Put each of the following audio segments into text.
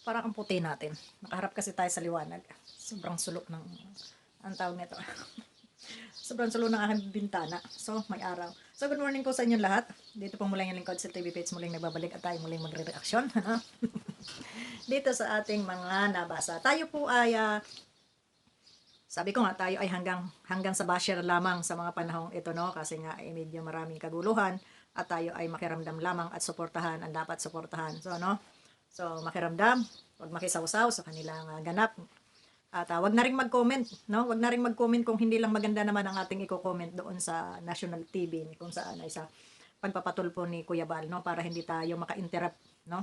Parang ang puti natin. Nakaharap kasi tayo sa liwanag. Sobrang sulok ng, ang tawag nito. Sobrang sulok ng aking bintana. So, may araw. So, good morning po sa inyong lahat. Dito po mula yung lingkod sa TV Page muling nagbabalik at tayo muling magre-reaction. Dito sa ating mga nabasa. Tayo po ay, sabi ko nga, tayo ay hanggang sa basher lamang sa mga panahong ito, no? Kasi nga, medyo maraming kaguluhan at tayo ay makiramdam lamang at suportahan ang dapat suportahan. So, no? So, makiramdam, wag makisawsaw sa kanilang ganap. At wag na ring mag-comment, no? Wag na ring mag-comment kung hindi lang maganda naman ang ating i-comment doon sa national TV kung saan ay sa pagpapatulpo ni Kuya Bal, no? Para hindi tayo maka-interrupt, no?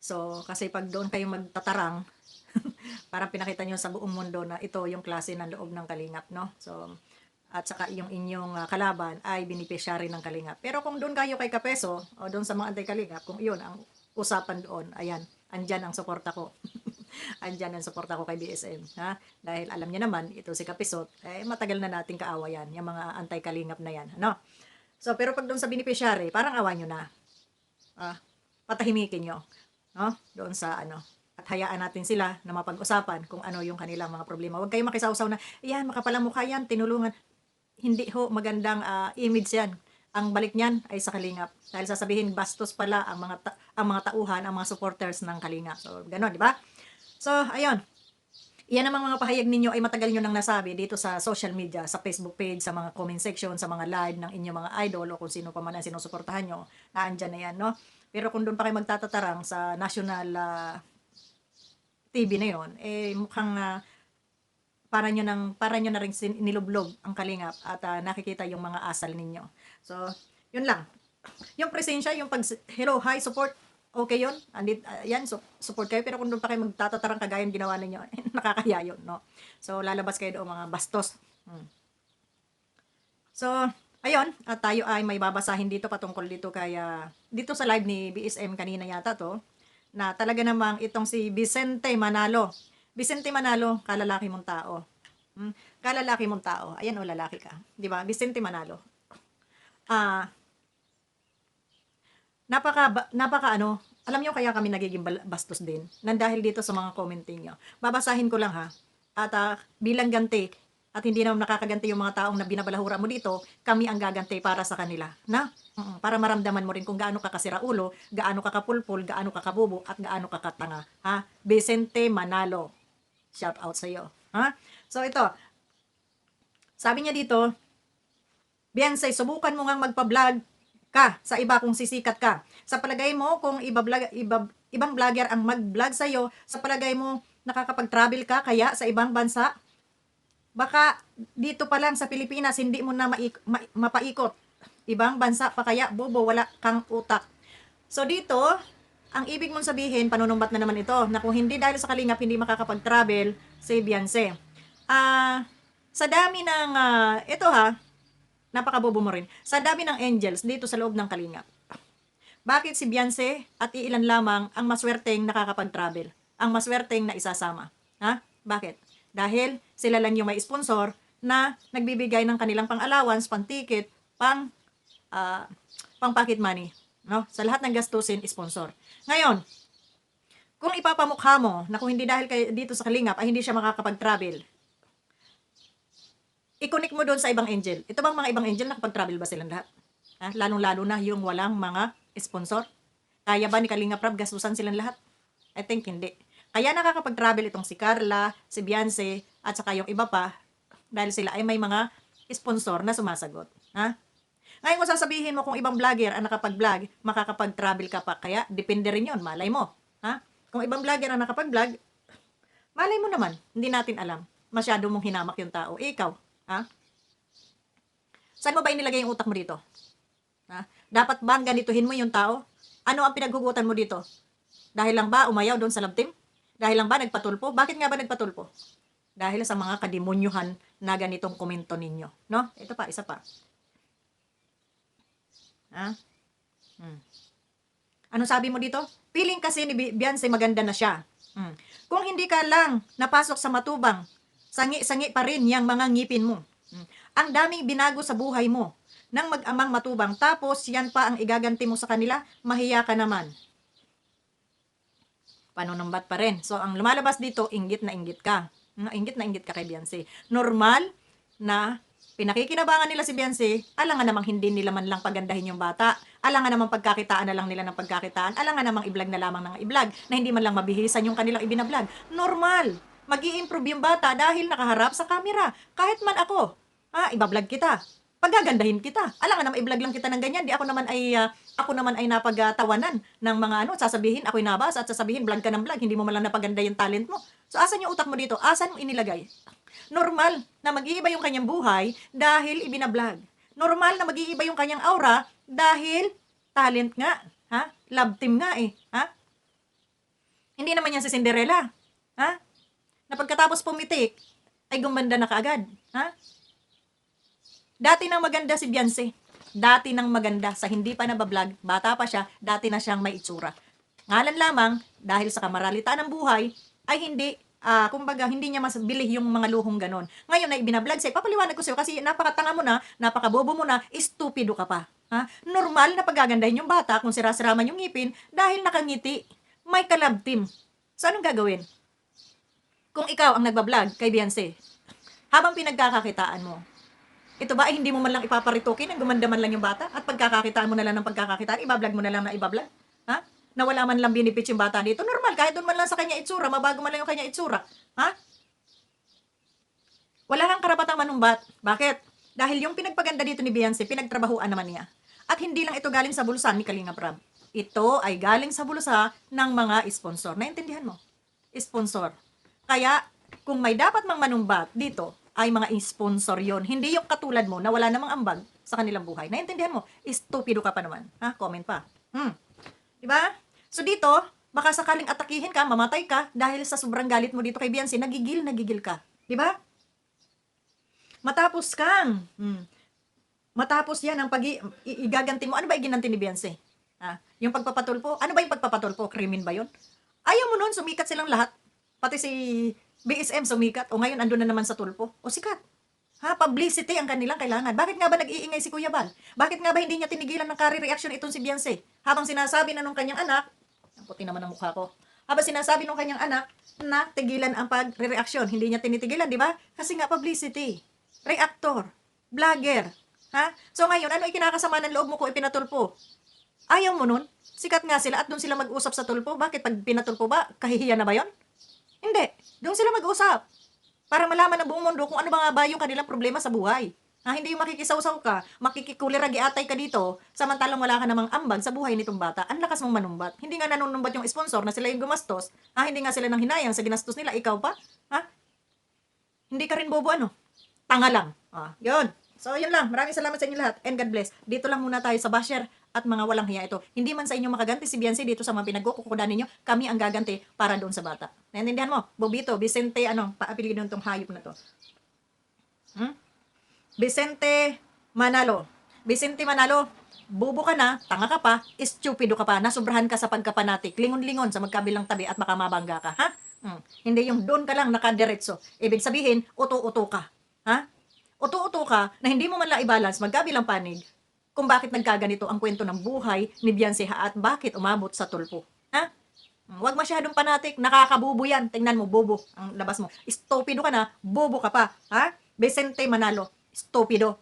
So, kasi pag doon kayo magtatarang, parang pinakita nyo sa buong mundo na ito yung klase ng loob ng Kalingap, no? So, at saka yung inyong kalaban ay beneficiary ng Kalingap. Pero kung doon kayo kay Kapeso o doon sa mga anti-Kalingap, kung iyon ang usapan doon, ayan, andyan ang suporta ko. Andyan ang suporta ko kay BSM, ha? Dahil alam niya naman, ito si Kapisot, matagal na nating kaawayan, yung mga anti-Kalingap na yan, ano? So, pero pag doon sa beneficiary, parang awa nyo na. Patahimikin nyo, no? Doon sa at hayaan natin sila na mapag-usapan kung ano yung kanilang mga problema. Huwag kayong makisawsaw na, yan, makapalang mukha yan, tinulungan. Hindi ho, magandang image yan. Ang balik niyan ay sa Kalingap. Dahil sasabihin, bastos pala ang mga tauhan, ang mga supporters ng Kalingap. So, gano'n, di ba? So, ayun. Iyan namang mga pahayag ninyo ay matagal nyo nang nasabi dito sa social media, sa Facebook page, sa mga comment section, sa mga live ng inyong mga idol o kung sino pa man ang sinusuportahan nyo, na andyan na yan, no? Pero kung doon pa kayo magtatatarang sa national TV na yon, mukhang para nyo na rin nilublob ang Kalingap at nakikita yung mga asal ninyo. So, yun lang. Yung presensya, yung pag hello, hi, support, okay yun. Yan, so, support kayo. Pero kung doon pa kayo magtatatarang kagaya ginawa ninyo, nakakaya yun, no? So, lalabas kayo doon mga bastos. So, ayun, at tayo ay may babasahin dito patungkol dito kaya dito sa live ni BSM kanina yata to, na talaga namang itong si Vicente Manalo. Vicente Manalo, kalalaki mong tao. Kalalaki mong tao. Ayan o, lalaki ka. Di ba? Vicente Manalo. Napaka alam niyo kaya kami nagiging bastos din nang dahil dito sa mga commenting niyo. Babasahin ko lang ha. At bilang ganti at hindi naman nakakaganti yung mga taong na binabalahura mo dito, kami ang gaganti para sa kanila, na? Para maramdaman mo rin kung gaano ka kasira ulo, gaano ka kapulpul, gaano ka kabubo, at gaano ka katanga, ha? Vicente Manalo. Shout out sa iyo, ha? So ito, sabi niya dito, Beyonce, subukan mo ngang magpa-vlog ka sa iba kung sisikat ka. Sa palagay mo, kung ibang vlogger ang mag-vlog sa'yo, sa palagay mo, nakakapag-travel ka kaya sa ibang bansa? Baka dito pa lang sa Pilipinas, hindi mo na mapaikot. Ibang bansa pa kaya, bobo, wala kang utak. So dito, ang ibig mong sabihin, panunumbat na naman ito, na kung hindi dahil sa Kalingap, hindi makakapag-travel si Beyonce. Sa dami ng, ito ha, napakabobo mo rin. Sa dami ng angels dito sa loob ng Kalingap, bakit si Beyonce at iilan lamang ang maswerteng nakakapag-travel? Ang maswerteng na isasama? Ha? Bakit? Dahil sila lang yung may sponsor na nagbibigay ng kanilang pang-allowance, pang-ticket, pang-pocket money. No? Sa lahat ng gastusin, sponsor. Ngayon, kung ipapamukha mo na kung hindi dahil dito sa Kalingap ay hindi siya makakapag-travel, i-connect mo doon sa ibang angel. Ito bang mga ibang angel nakapag-travel ba silang lahat? Lalong-lalo na yung walang mga sponsor. Kaya ba ni Kalingap Rab gastusan silang lahat? I think hindi. Kaya nakakapag-travel itong si Carla, si Beyonce, at saka yung iba pa, dahil sila ay may mga sponsor na sumasagot. Ha? Ngayon kung sasabihin mo kung ibang vlogger ang nakapag-vlog, makakapag-travel ka pa. Kaya depende rin yun, malay mo. Ha? Kung ibang vlogger ang nakapag-vlog, malay mo naman, hindi natin alam. Masyado mong hinamak yung tao. Ikaw, ha? Saan mo ba inilagay yung utak mo dito? Ha? Dapat bang ganituhin mo yung tao? Ano ang pinaghugutan mo dito? Dahil lang ba umayaw doon sa love team? Dahil lang ba nagpatulpo? Bakit nga ba nagpatulpo? Dahil sa mga kademonyuhan na ganitong komento ninyo. No? Ito pa, isa pa. Ha? Ano sabi mo dito? Feeling kasi ni Beyonce maganda na siya. Kung hindi ka lang napasok sa matubang, sangi-sangi pa rin yung mga ngipin mo. Ang daming binago sa buhay mo nang mag-amang matubang, tapos yan pa ang igaganti mo sa kanila, mahiya ka naman. Panunumbat pa rin. So, ang lumalabas dito, inggit ka. Inggit na inggit ka kay Beyonce. Normal na pinakikinabangan nila si Beyonce, alangan namang hindi nila man lang pagandahin yung bata. Alangan namang pagkakitaan na lang nila ng pagkakitaan. Alangan namang i-vlog na lamang ng i-vlog na hindi man lang mabihisan yung kanilang ibinablog. Normal. Mag-i-improve yung bata dahil nakaharap sa camera. Kahit man ako, ibablog kita. Pagagandahin kita. Alangan naman i-vlog lang kita ng ganyan. Di ako naman ay napagtawanan ng mga sasabihin ako'y nabas at sasabihin vlog ka ng vlog, hindi mo man lang napaganda yung talent mo. So asan yung utak mo dito? Asan mo inilagay? Normal na mag-iiba yung kanyang buhay dahil ibinablog. Normal na mag-iiba yung kanyang aura dahil talent nga. Love team nga eh. Hindi naman yan si Cinderella. Na pagkatapos pumitik, ay gumanda na kaagad. Dati nang maganda si Beyonce. Dati nang maganda sa hindi pa nabablog, bata pa siya, dati na siyang may itsura. Ngalan lamang, dahil sa kamaralitan ng buhay, ay hindi, kumbaga, hindi niya mas bilih yung mga luhong ganon. Ngayon na ibinablog sa'yo, papaliwanag ko sa'yo kasi napakatanga mo na, napakabobo mo na, estupido ka pa. Normal na pagagandahin yung bata kung sira-sira man yung ngipin dahil nakangiti. May kalab team. So, anong gagawin? Kung ikaw ang nagbablog kay Beyonce, habang pinagkakakitaan mo, ito ba ay hindi mo man lang ipaparitokin, ang gumanda man lang yung bata, at pagkakakitaan mo na lang ng pagkakakitaan, ibablog mo na lang na ibablog? Na wala man lang benefits yung bata dito? Normal, kahit doon man lang sa kanya itsura, mabago man lang yung kanya itsura. Wala kang karapatang manumbat. Bakit? Dahil yung pinagpaganda dito ni Beyonce, pinagtrabahuan naman niya. At hindi lang ito galing sa bulsa ni Kalinga Prab. Ito ay galing sa bulsa ng mga sponsor. Naintindihan mo? Sponsor. Kaya, kung may dapat mang manumbat dito, ay mga sponsor yon. Hindi yung katulad mo na wala namang ambag sa kanilang buhay. Naintindihan mo? Estupido ka pa naman. Comment pa. Diba? So dito, baka sakaling atakihin ka, mamatay ka, dahil sa sobrang galit mo dito kay Beyonce, nagigil ka. Diba? Matapos yan ang igaganti mo. Ano ba iginanti ni Beyonce? Yung pagpapatulpo? Ano ba yung pagpapatulpo? Krimen ba yun? Ayaw mo nun, sumikat silang lahat. Pati si BSM sumikat. O ngayon, andun na naman sa tulpo. O sikat. Publicity ang kanilang kailangan. Bakit nga ba nag-iingay si Kuya Bal? Bakit nga ba hindi niya tinigilan ng carry reaction itong si Beyonce? Habang sinasabi na nung kanyang anak, ang puti naman ang mukha ko, habang sinasabi nung kanyang anak na tigilan ang pag-reaction, hindi niya tinitigilan, di ba? Kasi nga publicity, reactor, vlogger. So ngayon, ano ikinakasama ng loob mo kung ipinatulpo? Ayaw mo nun? Sikat nga sila at doon sila mag-usap sa tulpo. Bakit pag pinatulpo ba, kahihiyan na ba yon? Hindi. Doon sila mag-usap. Para malaman ng buong mundo kung ano ba nga ba yung kanilang problema sa buhay. Hindi yung makikisaw-saw ka, makikikuliragi-atay ka dito, samantalang wala ka namang ambag sa buhay nitong bata. Ang lakas mong manumbat. Hindi nga nanunumbat yung sponsor na sila yung gumastos. Hindi nga sila nang hinayang sa ginastos nila. Ikaw pa? Hindi ka rin bobo Tanga lang. Yun. So, yun lang. Maraming salamat sa inyo lahat. And God bless. Dito lang muna tayo sa basher at mga walang hiya ito. Hindi man sa inyo makaganti si Beyonce dito sa mga pinagkukukudan ninyo. Kami ang gaganti para doon sa bata. Naintindihan mo? Bobito, Vicente, paapiliin nung tong hayop na to. Vicente Manalo. Vicente Manalo, bobo ka na, tanga ka pa, stupido ka pa, nasubrahan ka sa pagkapanatik, lingon-lingon sa magkabilang tabi at makamabangga ka, Hindi yung doon ka lang nakadiretso. Ibig sabihin, uto-uto ka. Uto-uto ka na hindi mo man lang i-balance magkabilang panig kung bakit nagkaganito ang kwento ng buhay ni Beyonce at bakit umabot sa tulpo. Huwag masyadong panatik, nakakabubo yan. Tingnan mo, bobo ang labas mo. Stupido ka na, bobo ka pa. Vicente Manalo, stupido.